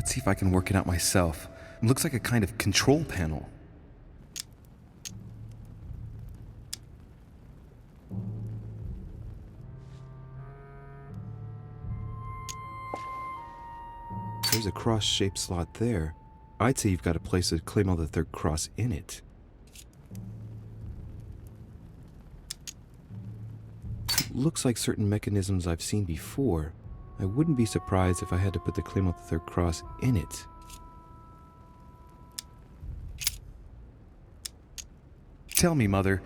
Let's see if I can work it out myself. It looks like a kind of control panel. There's a cross-shaped slot there. I'd say you've got to place a claim on the third cross in it. Looks like certain mechanisms I've seen before. I wouldn't be surprised if I had to put the claim on the third cross in it. Tell me, Mother,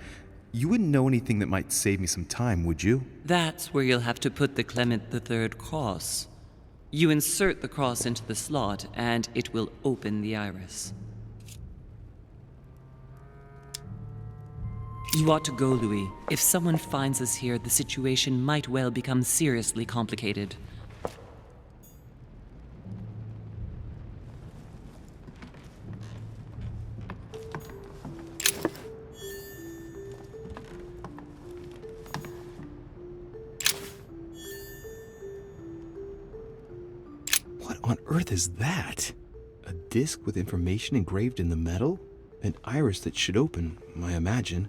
you wouldn't know anything that might save me some time, would you? That's where you'll have to put the Clement the Third cross. You insert the cross into the slot, and it will open the iris. You ought to go, Louis. If someone finds us here, the situation might well become seriously complicated. What on earth is that? A disc with information engraved in the metal? An iris that should open, I imagine,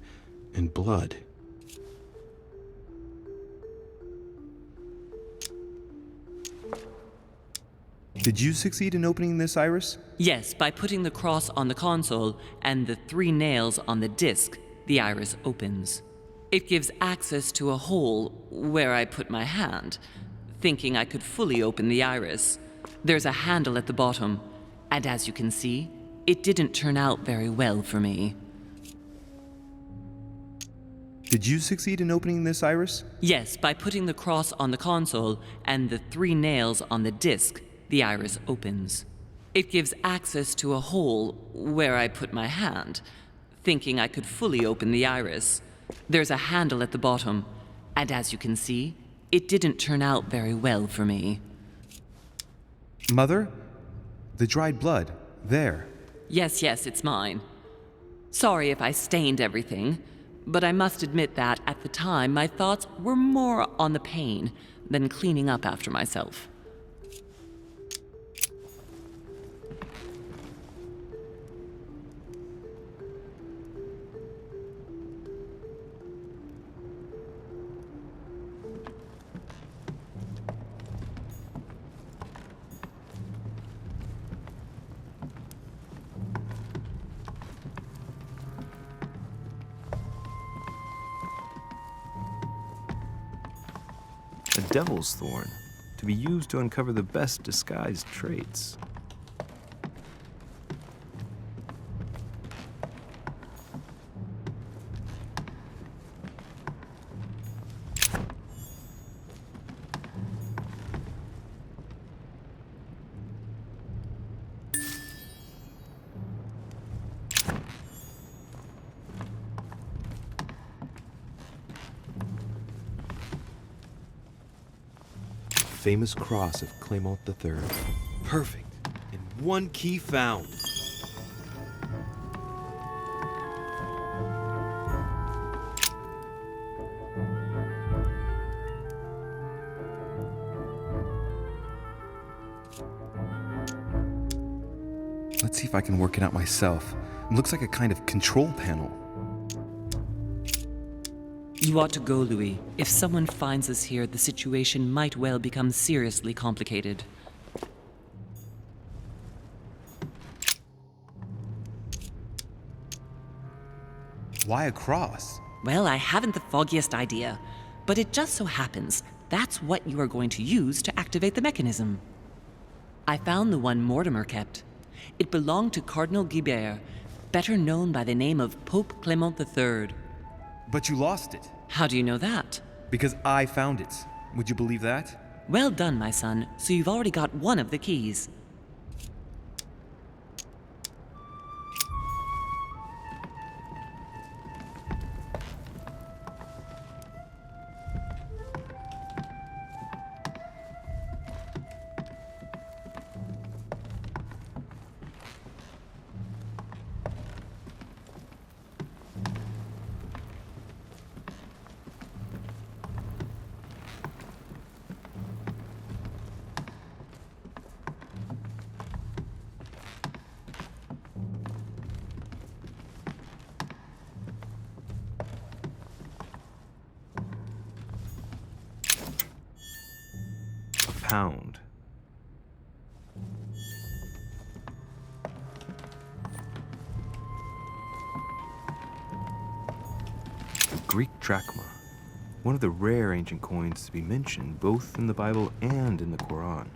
and blood. Did you succeed in opening this iris? Yes, by putting the cross on the console and the 3 nails on the disc, the iris opens. It gives access to a hole where I put my hand, thinking I could fully open the iris. There's a handle at the bottom, and as you can see, it didn't turn out very well for me. Did you succeed in opening this iris? Yes, by putting the cross on the console and the 3 nails on the disc, the iris opens. It gives access to a hole where I put my hand, thinking I could fully open the iris. There's a handle at the bottom, and as you can see, it didn't turn out very well for me. Mother? The dried blood. There. Yes, it's mine. Sorry if I stained everything, but I must admit that at the time my thoughts were more on the pain than cleaning up after myself. A devil's thorn, to be used to uncover the best disguised traits. Famous cross of Clement III. Perfect. And one key found. Let's see if I can work it out myself. It looks like a kind of control panel. You ought to go, Louis. If someone finds us here, the situation might well become seriously complicated. Why a cross? Well, I haven't the foggiest idea, but it just so happens that's what you are going to use to activate the mechanism. I found the one Mortimer kept. It belonged to Cardinal Guibert, better known by the name of Pope Clement III. But you lost it. How do you know that? Because I found it. Would you believe that? Well done, my son. So you've already got one of the keys. pound. The Greek drachma, one of the rare ancient coins to be mentioned both in the Bible and in the Quran.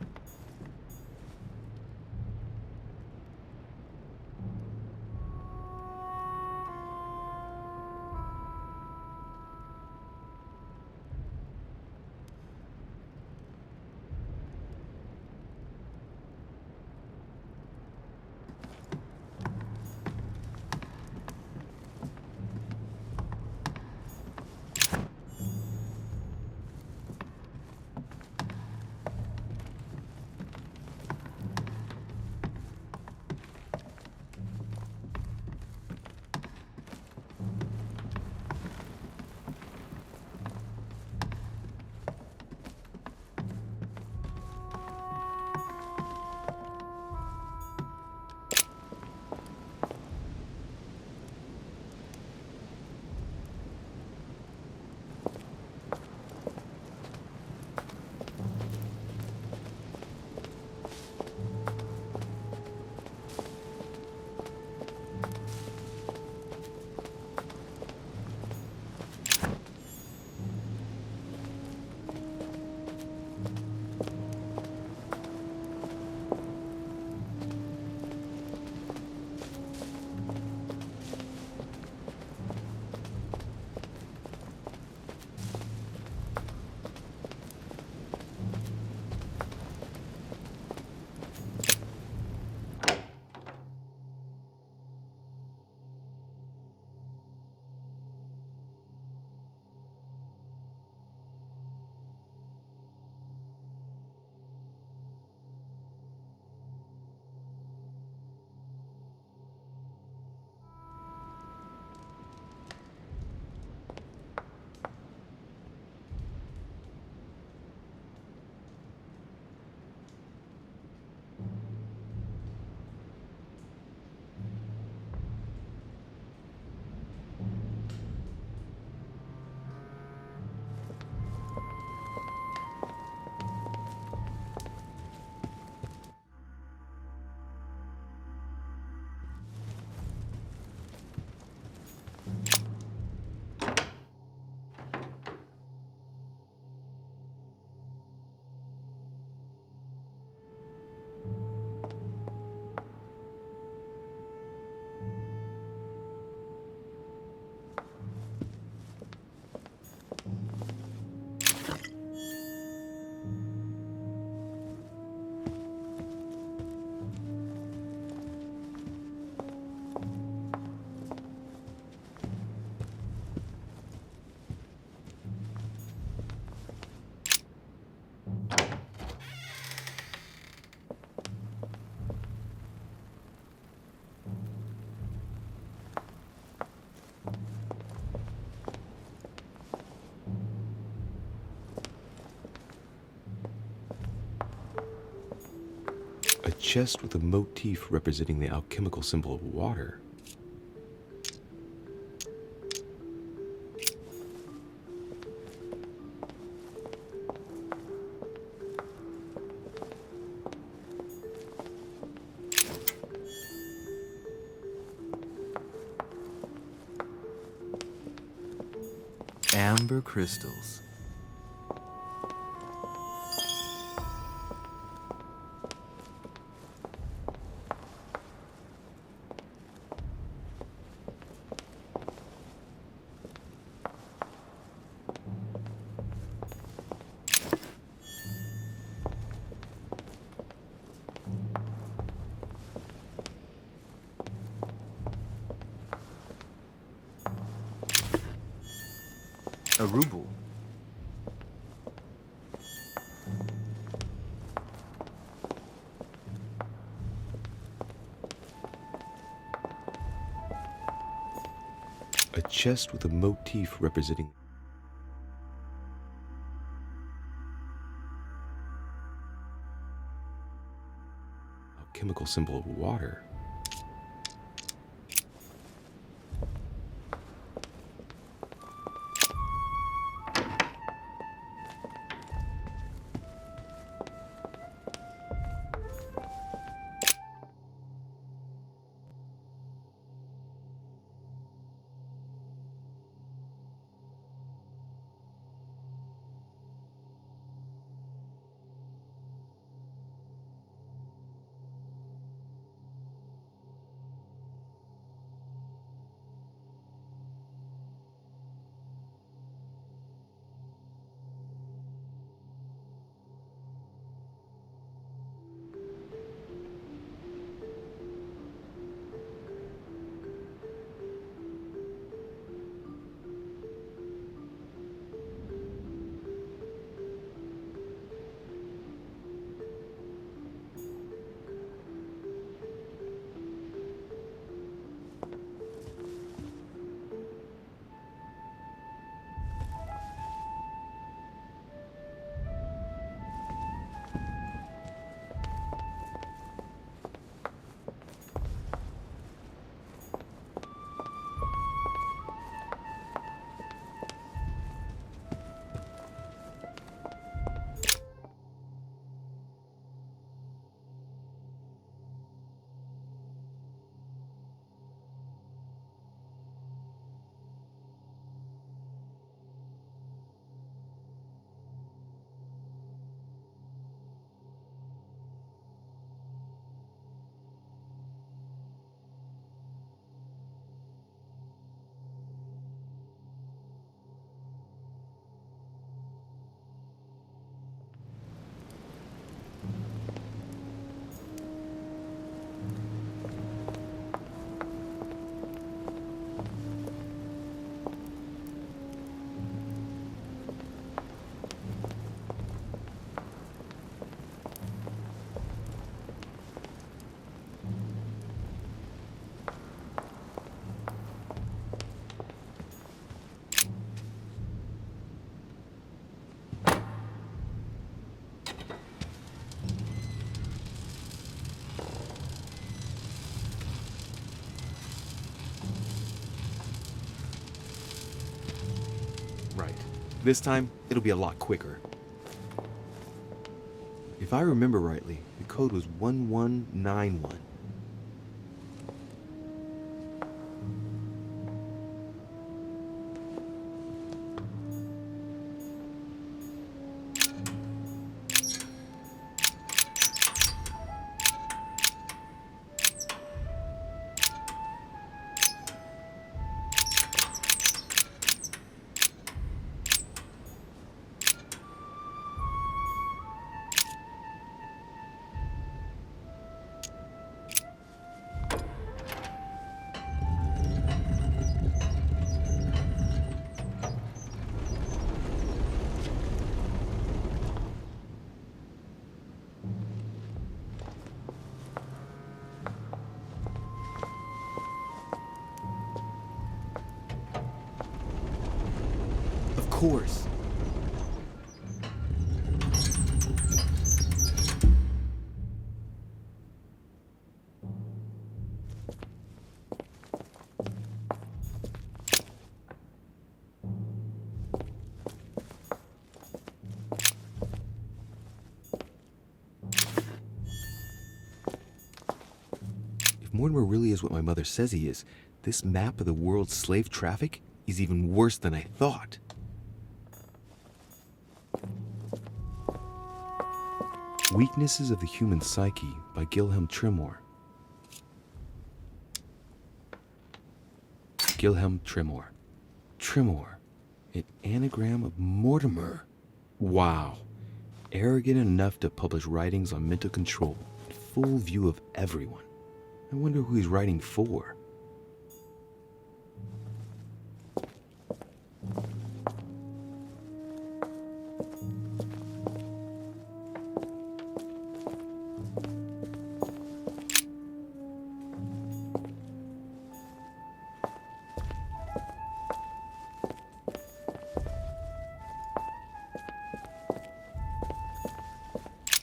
A chest with a motif representing the alchemical symbol of water. Amber crystals. A ruble. A chest with a motif representing alchemical symbol of water. This time, it'll be a lot quicker. If I remember rightly, the code was 1191. Of course. If Mortimer really is what my mother says he is, this map of the world's slave traffic is even worse than I thought. Weaknesses of the Human Psyche by Wilhelm Tremor. Wilhelm Tremor. Tremor. An anagram of Mortimer. Wow. Arrogant enough to publish writings on mental control in full view of everyone. I wonder who he's writing for.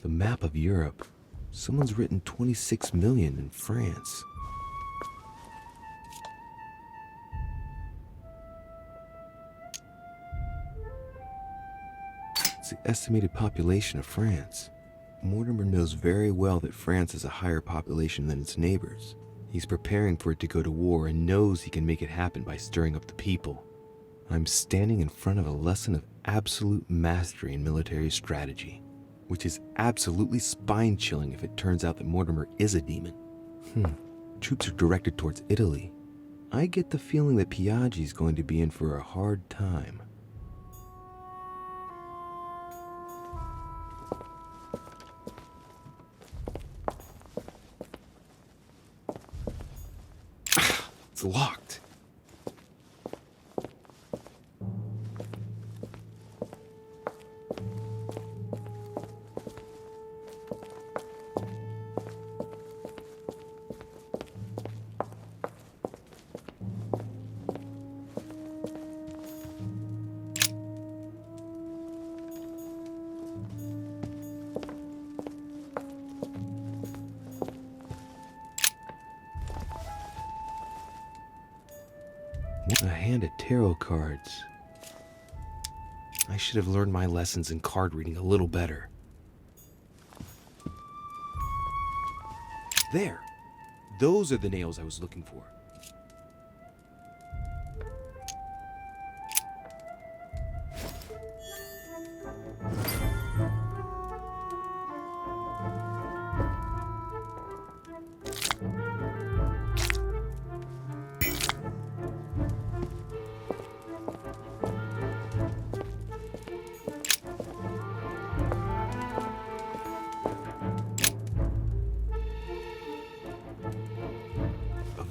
The map of Europe. Someone's written 26 million in France. It's the estimated population of France. Mortimer knows very well that France has a higher population than its neighbors. He's preparing for it to go to war and knows he can make it happen by stirring up the people. I'm standing in front of a lesson of absolute mastery in military strategy, which is absolutely spine-chilling if it turns out that Mortimer is a demon. Troops are directed towards Italy. I get the feeling that Piaggi's going to be in for a hard time. It's locked. A hand of tarot cards. I should have learned my lessons in card reading a little better. There! Those are the nails I was looking for.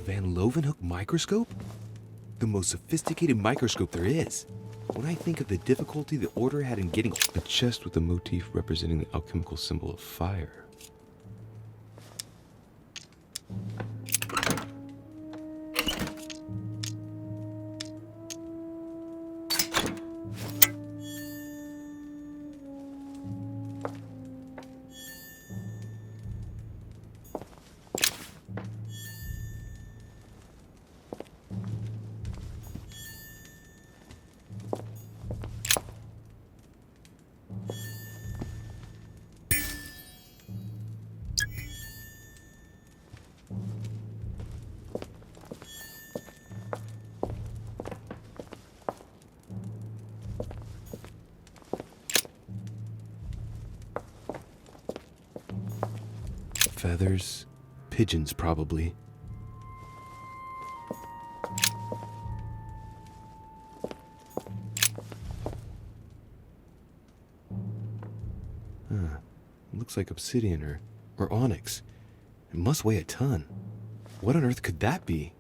Van Leeuwenhoek microscope? The most sophisticated microscope there is. When I think of the difficulty the Order had in getting a chest with a motif representing the alchemical symbol of fire. Feathers. Pigeons, probably. Looks like obsidian or onyx. It must weigh a ton. What on earth could that be?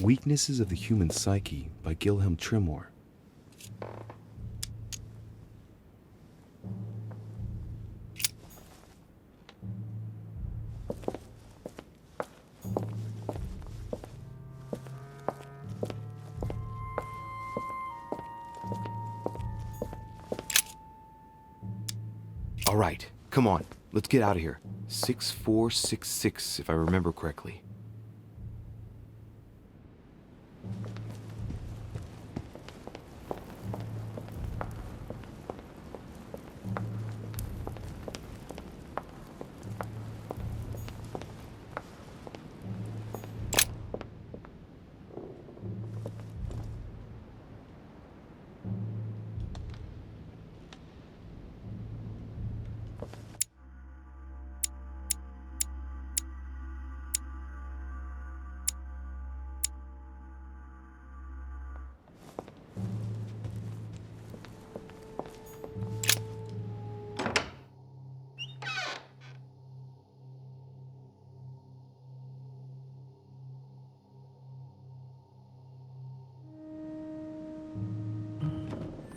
Weaknesses of the Human Psyche by Gilhelm Trimore. All right, come on, let's get out of here. 6466, if I remember correctly.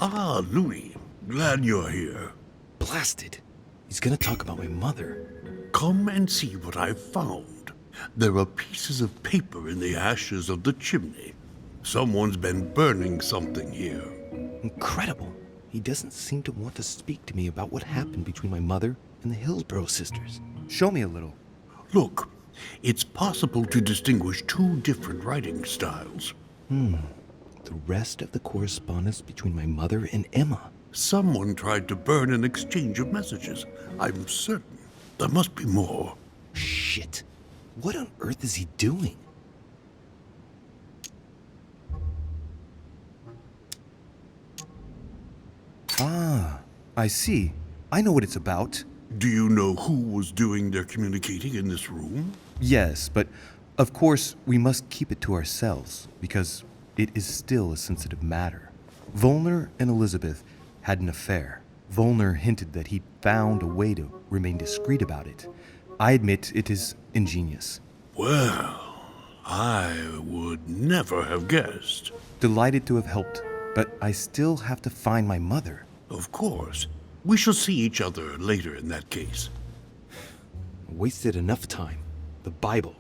Ah, Louis. Glad you're here. Blasted. He's gonna talk about my mother. Come and see what I've found. There are pieces of paper in the ashes of the chimney. Someone's been burning something here. Incredible. He doesn't seem to want to speak to me about what happened between my mother and the Hillsborough sisters. Show me a little. Look, it's possible to distinguish two different writing styles. The rest of the correspondence between my mother and Emma. Someone tried to burn an exchange of messages. I'm certain. There must be more. Shit. What on earth is he doing? Ah, I see. I know what it's about. Do you know who was doing their communicating in this room? Yes, but of course we must keep it to ourselves because it is still a sensitive matter. Volner and Elizabeth had an affair. Volner hinted that he found a way to remain discreet about it. I admit it is ingenious. Well, I would never have guessed. Delighted to have helped, but I still have to find my mother. Of course. We shall see each other later in that case. Wasted enough time. The Bible.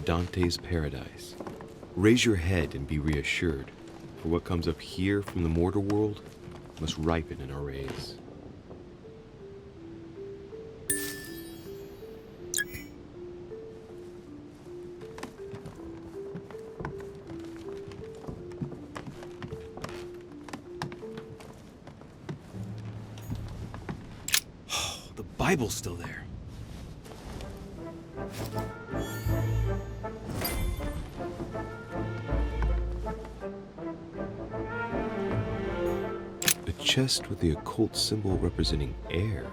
Dante's Paradise. Raise your head and be reassured, for what comes up here from the mortal world must ripen in our rays. The Bible's still there. A chest with the occult symbol representing air.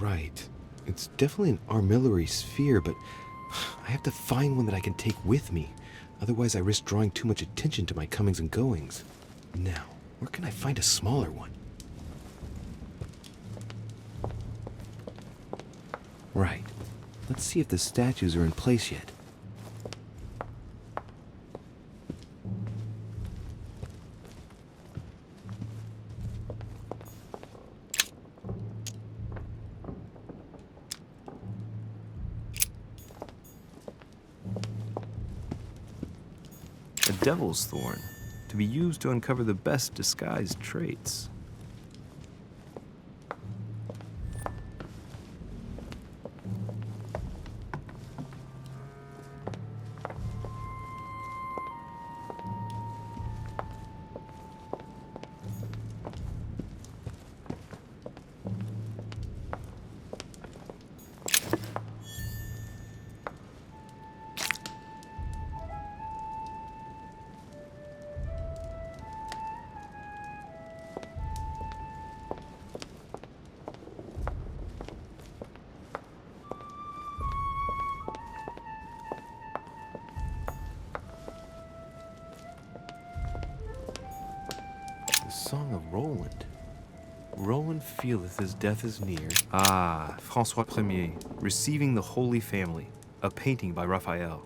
Right. It's definitely an armillary sphere, but I have to find one that I can take with me. Otherwise, I risk drawing too much attention to my comings and goings. Now, where can I find a smaller one? Right. Let's see if the statues are in place yet. A devil's thorn, to be used to uncover the best disguised traits. The Song of Roland. Roland feeleth his death is near. Ah, François Ier, Receiving the Holy Family, a painting by Raphael.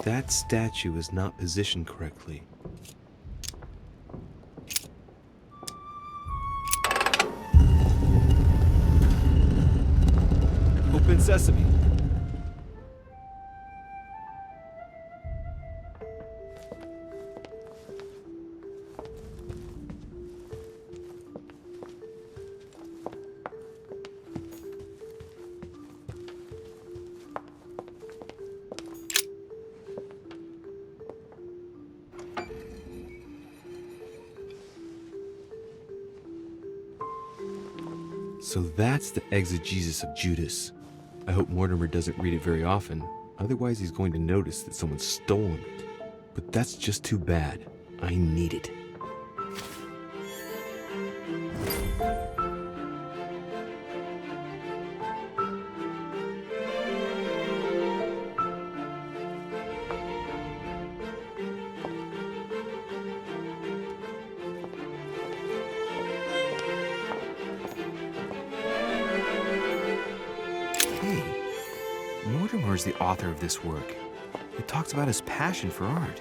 That statue is not positioned correctly. Open sesame. So that's the exegesis of Judas. I hope Mortimer doesn't read it very often, otherwise he's going to notice that someone's stolen it. But that's just too bad. I need it. Mortimer is the author of this work. It talks about his passion for art.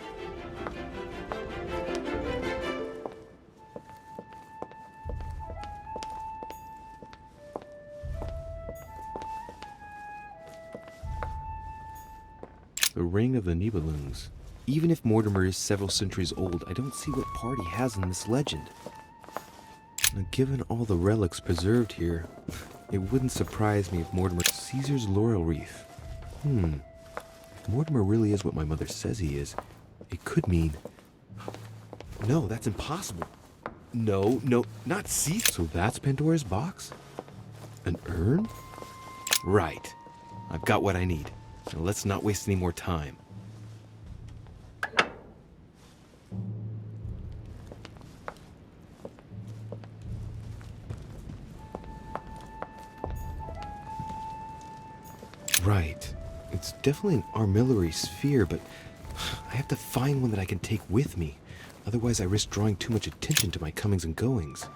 The Ring of the Nibelungs. Even if Mortimer is several centuries old, I don't see what part he has in this legend. Now, given all the relics preserved here, it wouldn't surprise me if Mortimer... Caesar's laurel wreath. If Mortimer really is what my mother says he is, it could mean... No, that's impossible. No, not Caesar. So that's Pandora's box? An urn? Right. I've got what I need. Now let's not waste any more time. Right. It's definitely an armillary sphere, but I have to find one that I can take with me. Otherwise, I risk drawing too much attention to my comings and goings.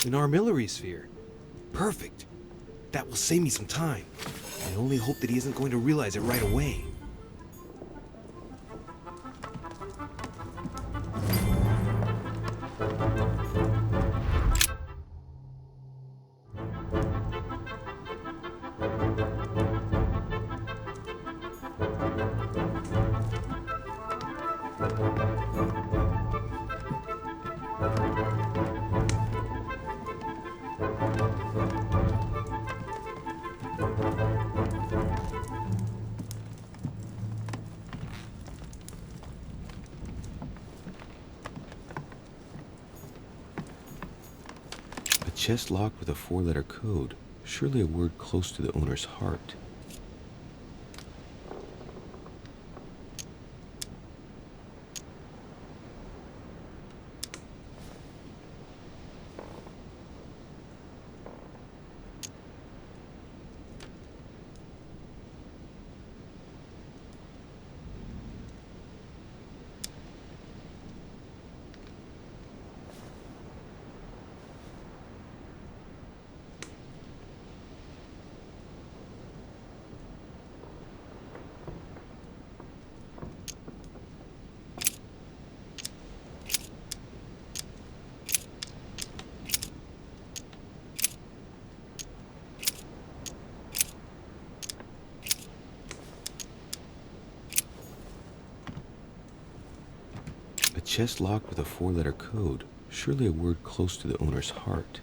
An armillary sphere. Perfect. That will save me some time. I only hope that he isn't going to realize it right away. A chest locked with a 4-letter code. Surely a word close to the owner's heart. A chest locked with a 4-letter code. Surely a word close to the owner's heart.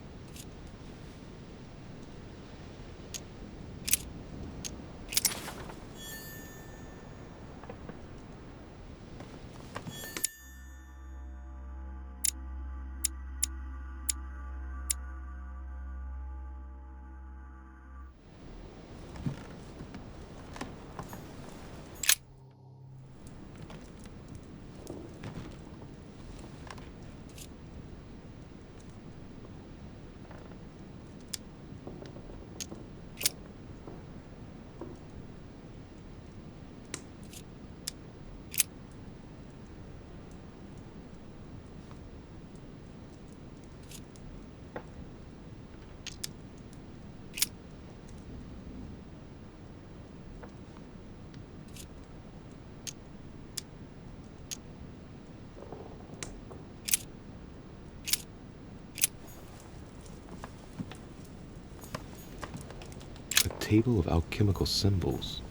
Table of alchemical symbols.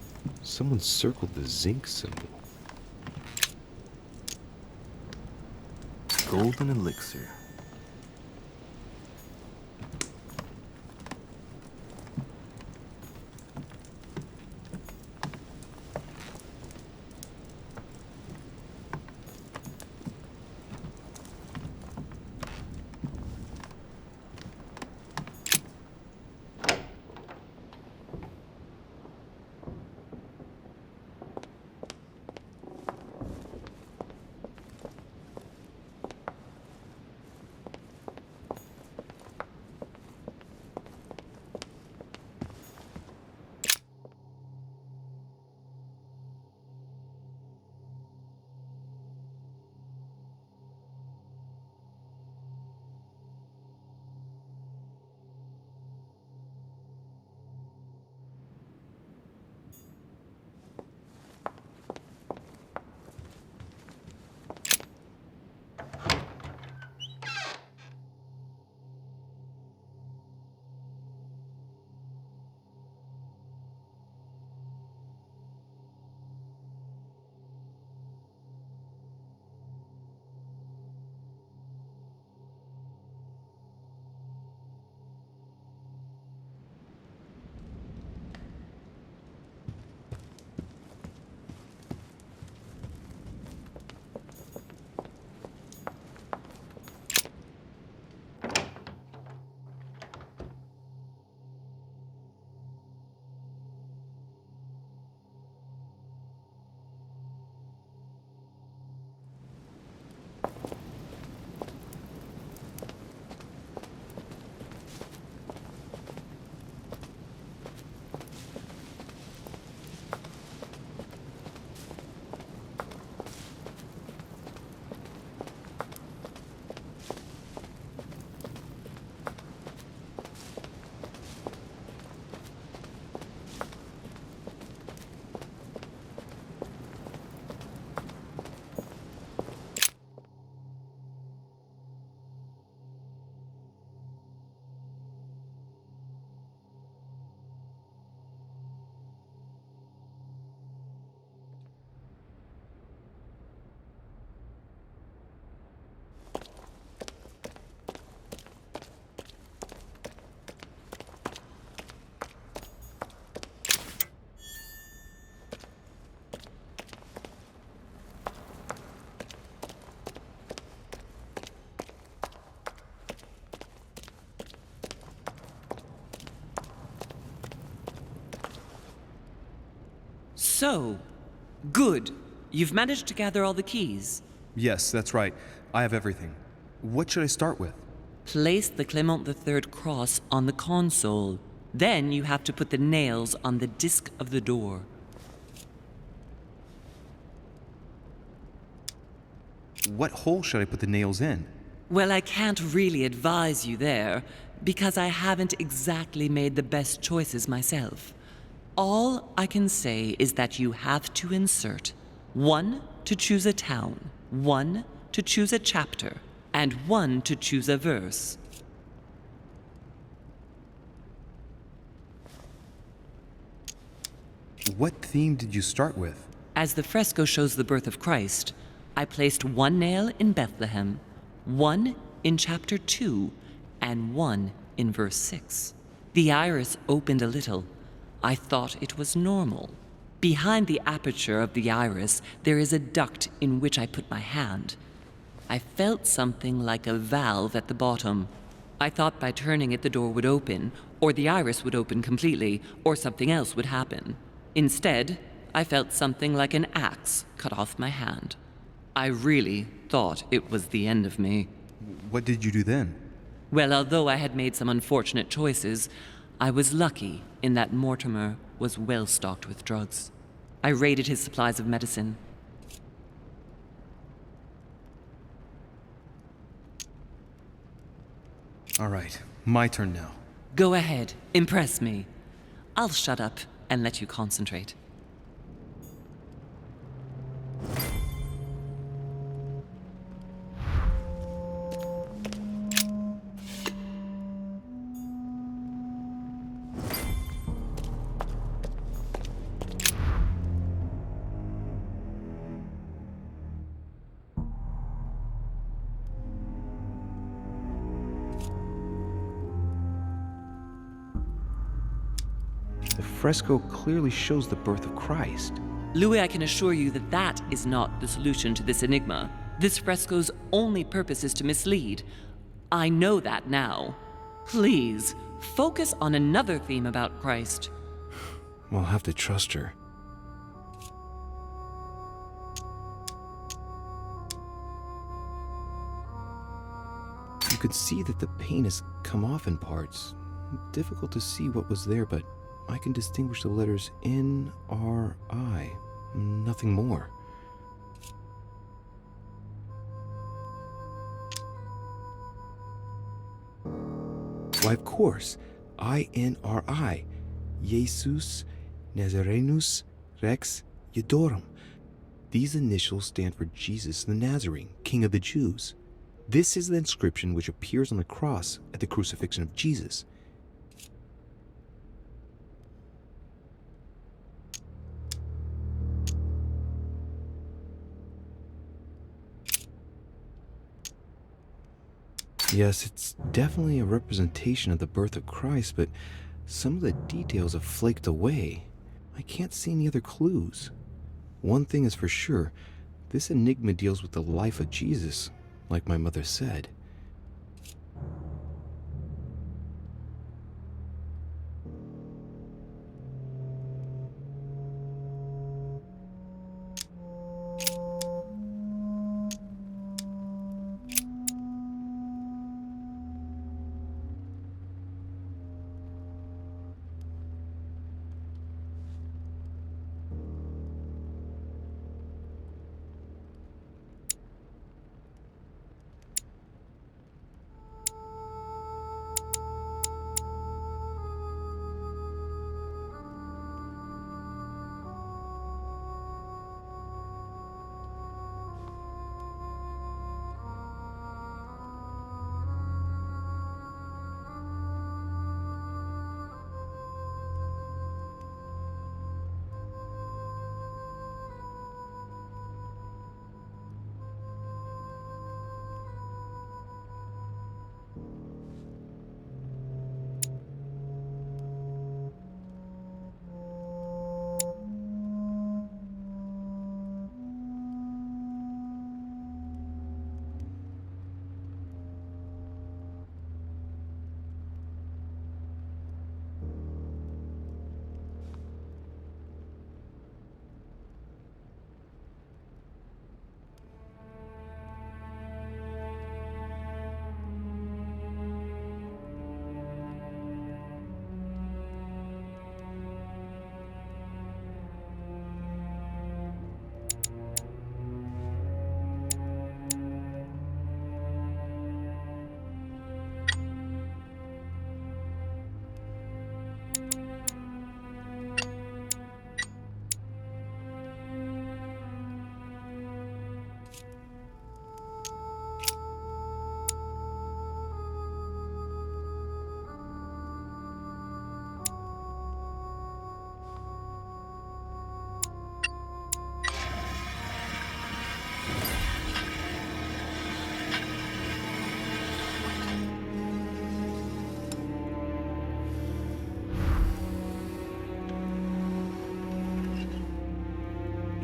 Someone circled the zinc symbol. Golden elixir. So, good. You've managed to gather all the keys. Yes, that's right. I have everything. What should I start with? Place the Clement III cross on the console. Then you have to put the nails on the disc of the door. What hole should I put the nails in? Well, I can't really advise you there, because I haven't exactly made the best choices myself. All I can say is that you have to insert 1 to choose a town, 1 to choose a chapter, and 1 to choose a verse. What theme did you start with? As the fresco shows the birth of Christ, I placed 1 nail in Bethlehem, 1 in chapter 2, and 1 in verse 6. The iris opened a little. I thought it was normal. Behind the aperture of the iris, there is a duct in which I put my hand. I felt something like a valve at the bottom. I thought by turning it the door would open, or the iris would open completely, or something else would happen. Instead, I felt something like an axe cut off my hand. I really thought it was the end of me. What did you do then? Well, although I had made some unfortunate choices, I was lucky in that Mortimer was well stocked with drugs. I raided his supplies of medicine. All right, my turn now. Go ahead, impress me. I'll shut up and let you concentrate. The fresco clearly shows the birth of Christ. Louis, I can assure you that that is not the solution to this enigma. This fresco's only purpose is to mislead. I know that now. Please, focus on another theme about Christ. I'll have to trust her. You could see that the paint has come off in parts. Difficult to see what was there, but I can distinguish the letters N, R, I. Nothing more. Why, of course. INRI. Jesus Nazarenus Rex Eudorum. These initials stand for Jesus the Nazarene, King of the Jews. This is the inscription which appears on the cross at the crucifixion of Jesus. Yes, it's definitely a representation of the birth of Christ, but some of the details have flaked away. I can't see any other clues. One thing is for sure, this enigma deals with the life of Jesus, like my mother said.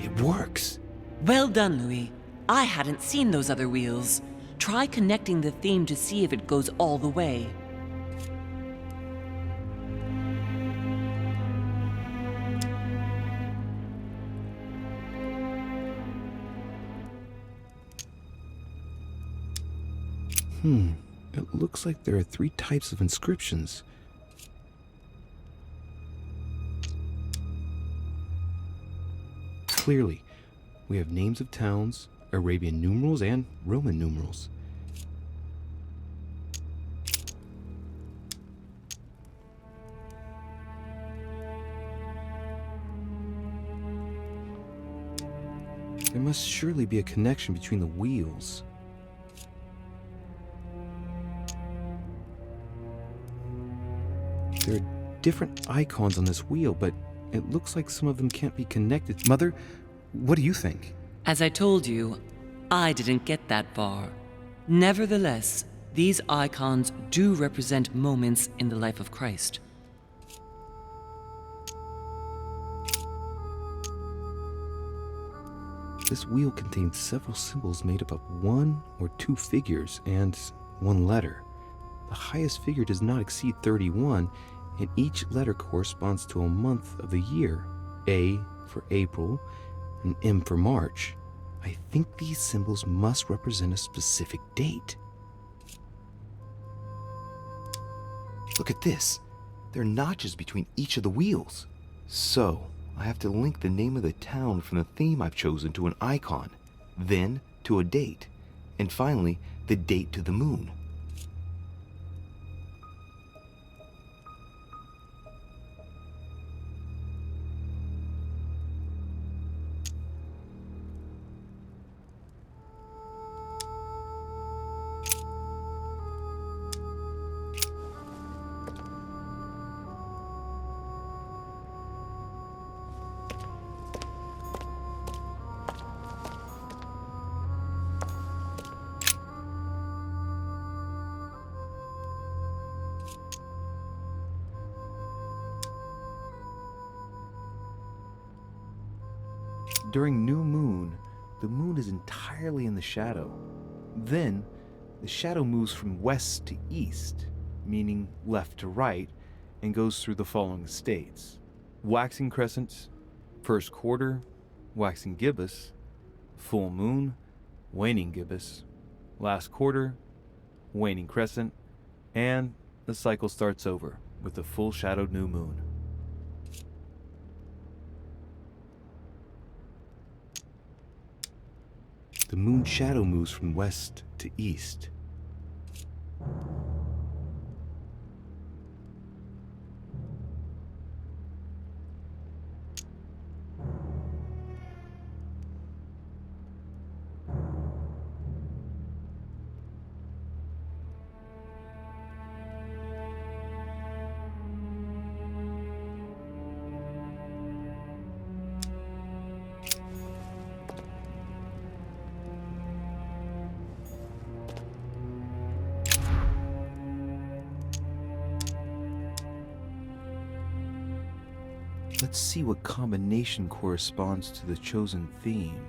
It works. Well done, Louis. I hadn't seen those other wheels. Try connecting the theme to see if it goes all the way. It looks like there are 3 types of inscriptions. Clearly, we have names of towns, Arabian numerals, and Roman numerals. There must surely be a connection between the wheels. There are different icons on this wheel, but it looks like some of them can't be connected. Mother, what do you think? As I told you, I didn't get that far. Nevertheless, these icons do represent moments in the life of Christ. This wheel contains several symbols made up of 1 or 2 figures and 1 letter. The highest figure does not exceed 31, and each letter corresponds to a month of the year. A for April, and M for March. I think these symbols must represent a specific date. Look at this. There are notches between each of the wheels. So, I have to link the name of the town from the theme I've chosen to an icon, then to a date, and finally, the date to the moon. During new moon, the moon is entirely in the shadow. Then, the shadow moves from west to east, meaning left to right, and goes through the following states: waxing crescent, first quarter, waxing gibbous, full moon, waning gibbous, last quarter, waning crescent, and the cycle starts over with the full shadowed new moon. The moon shadow moves from west to east. Let's see what combination corresponds to the chosen theme.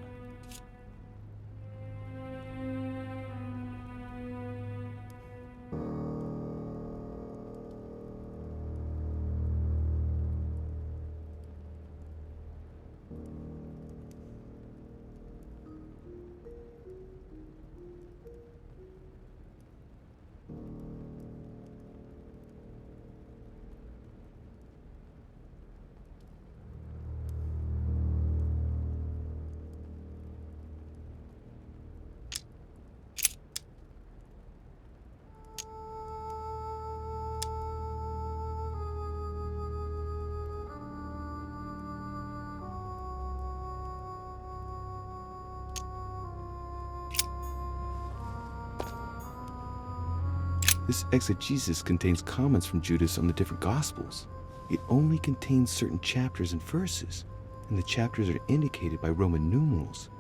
This exegesis contains comments from Judas on the different Gospels. It only contains certain chapters and verses, and the chapters are indicated by Roman numerals.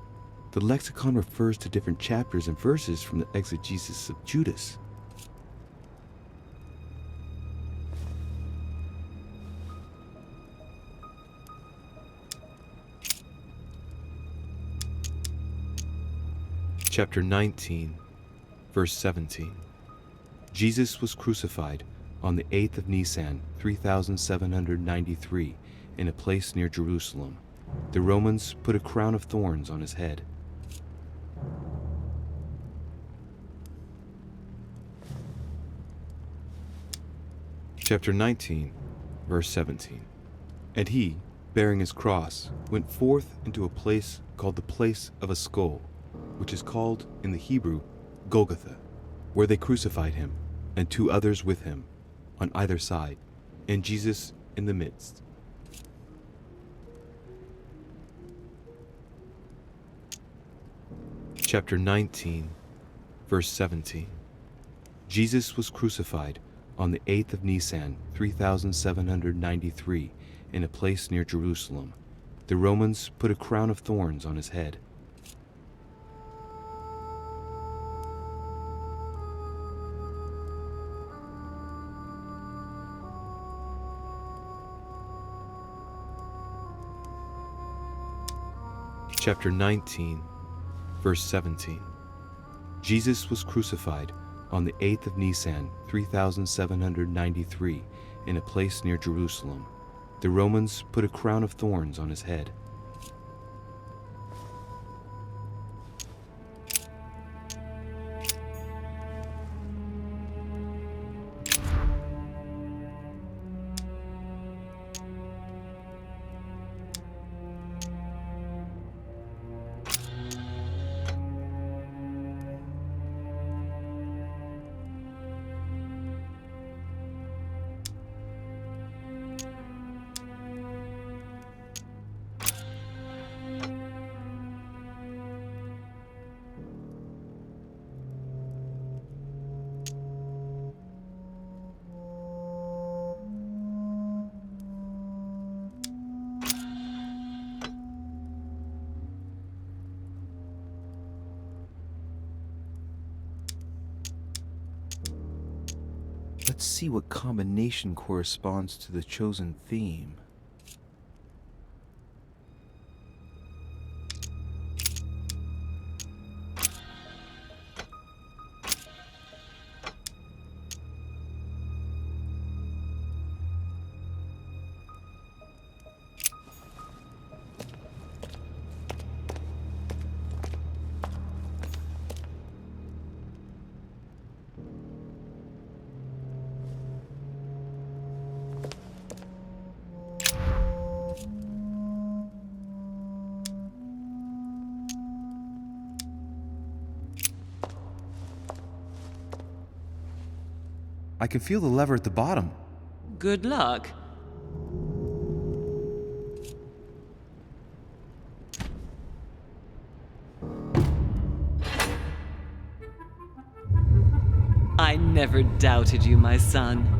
The lexicon refers to different chapters and verses from the exegesis of Judas. Chapter 19, verse 17. Jesus was crucified on the 8th of Nisan, 3793, in a place near Jerusalem. The Romans put a crown of thorns on his head. Chapter 19, verse 17. And he, bearing his cross, went forth into a place called the place of a skull, which is called in the Hebrew Golgotha, where they crucified him, and 2 others with him, on either side, and Jesus in the midst. Chapter 19, verse 17. Jesus was crucified on the 8th of Nisan, 3793, in a place near Jerusalem. The Romans put a crown of thorns on his head. Chapter 19, verse 17. Jesus was crucified on the 8th of Nisan, 3793, in a place near Jerusalem. The Romans put a crown of thorns on his head. Let's see what combination corresponds to the chosen theme. I can feel the lever at the bottom. Good luck. I never doubted you, my son.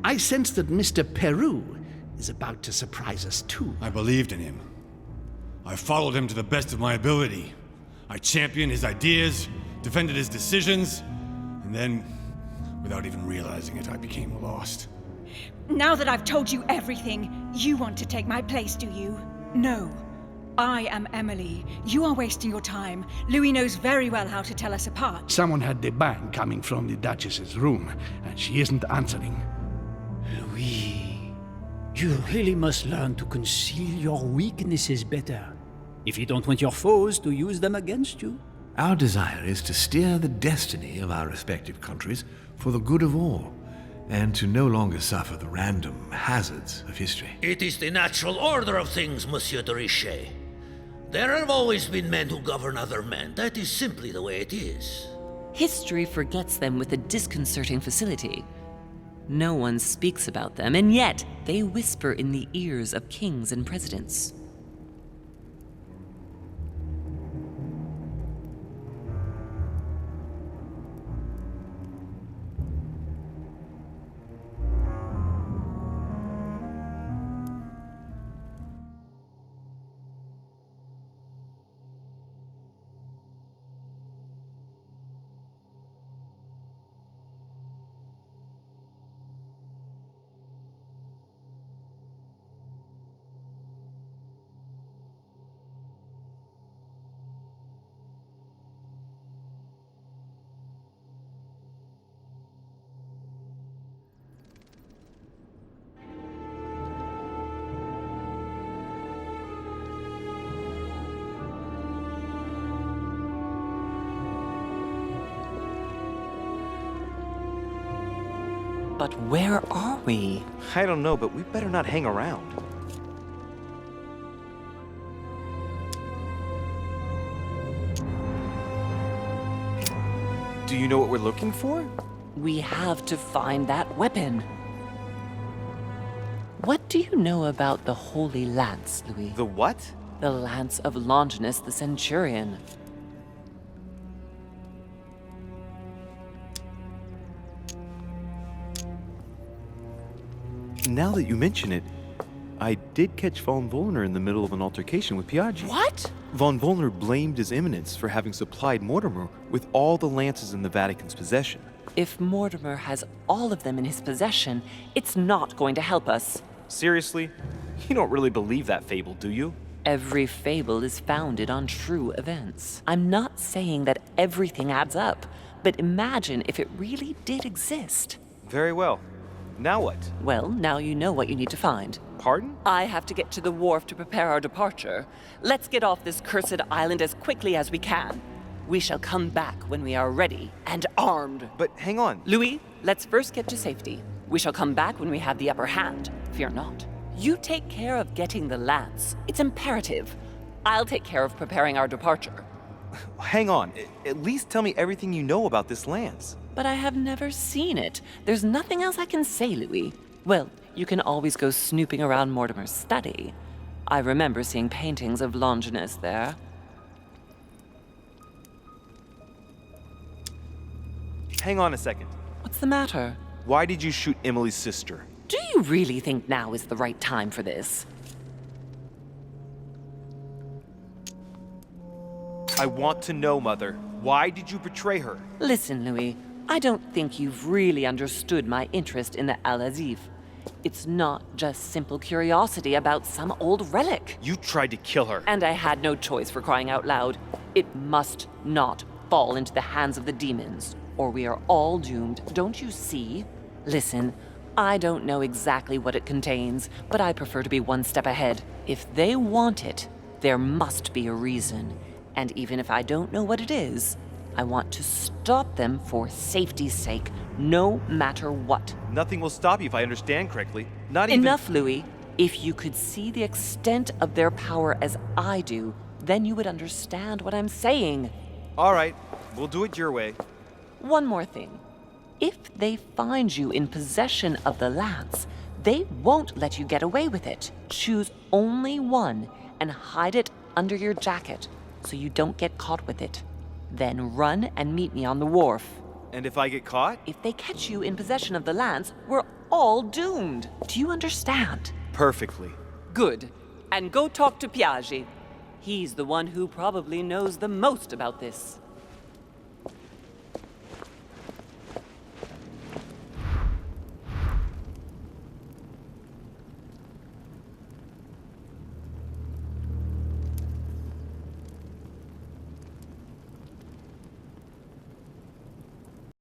I sense that Mr. Peru is about to surprise us too. I believed in him. I followed him to the best of my ability. I championed his ideas, defended his decisions, and then, without even realizing it, I became lost. Now that I've told you everything, you want to take my place, do you? No. I am Emily. You are wasting your time. Louis knows very well how to tell us apart. Someone had the bang coming from the Duchess's room, and she isn't answering. Louis, you really must learn to conceal your weaknesses better, if you don't want your foes to use them against you. Our desire is to steer the destiny of our respective countries for the good of all, and to no longer suffer the random hazards of history. It is the natural order of things, Monsieur de Richet. There have always been men who govern other men. That is simply the way it is. History forgets them with a disconcerting facility. No one speaks about them, and yet they whisper in the ears of kings and presidents. But where are we? I don't know, but we better not hang around. Do you know what we're looking for? We have to find that weapon. What do you know about the Holy Lance, Louis? The what? The lance of Longinus the Centurion. Now that you mention it, I did catch Von Wollner in the middle of an altercation with Piaggi. What? Von Wollner blamed His Eminence for having supplied Mortimer with all the lances in the Vatican's possession. If Mortimer has all of them in his possession, it's not going to help us. Seriously? You don't really believe that fable, do you? Every fable is founded on true events. I'm not saying that everything adds up, but imagine if it really did exist. Very well. Now what? Well, now you know what you need to find. Pardon? I have to get to the wharf to prepare our departure. Let's get off this cursed island as quickly as we can. We shall come back when we are ready and armed. But hang on. Louis, let's first get to safety. We shall come back when we have the upper hand. Fear not. You take care of getting the lance. It's imperative. I'll take care of preparing our departure. Hang on. At least tell me everything you know about this lance. But I have never seen it. There's nothing else I can say, Louis. Well, you can always go snooping around Mortimer's study. I remember seeing paintings of Longinus there. Hang on a second. What's the matter? Why did you shoot Emily's sister? Do you really think now is the right time for this? I want to know, Mother. Why did you betray her? Listen, Louis. I don't think you've really understood my interest in the Al-Azif. It's not just simple curiosity about some old relic. You tried to kill her. And I had no choice, for crying out loud. It must not fall into the hands of the demons, or we are all doomed, don't you see? Listen, I don't know exactly what it contains, but I prefer to be one step ahead. If they want it, there must be a reason. And even if I don't know what it is, I want to stop them for safety's sake, no matter what. Nothing will stop you if I understand correctly. Not even— Enough, Louis. If you could see the extent of their power as I do, then you would understand what I'm saying. All right, we'll do it your way. One more thing. If they find you in possession of the lance, they won't let you get away with it. Choose only one and hide it under your jacket so you don't get caught with it. Then run and meet me on the wharf. And if I get caught? If they catch you in possession of the lance, we're all doomed. Do you understand? Perfectly. Good. And go talk to Piaggi. He's the one who probably knows the most about this.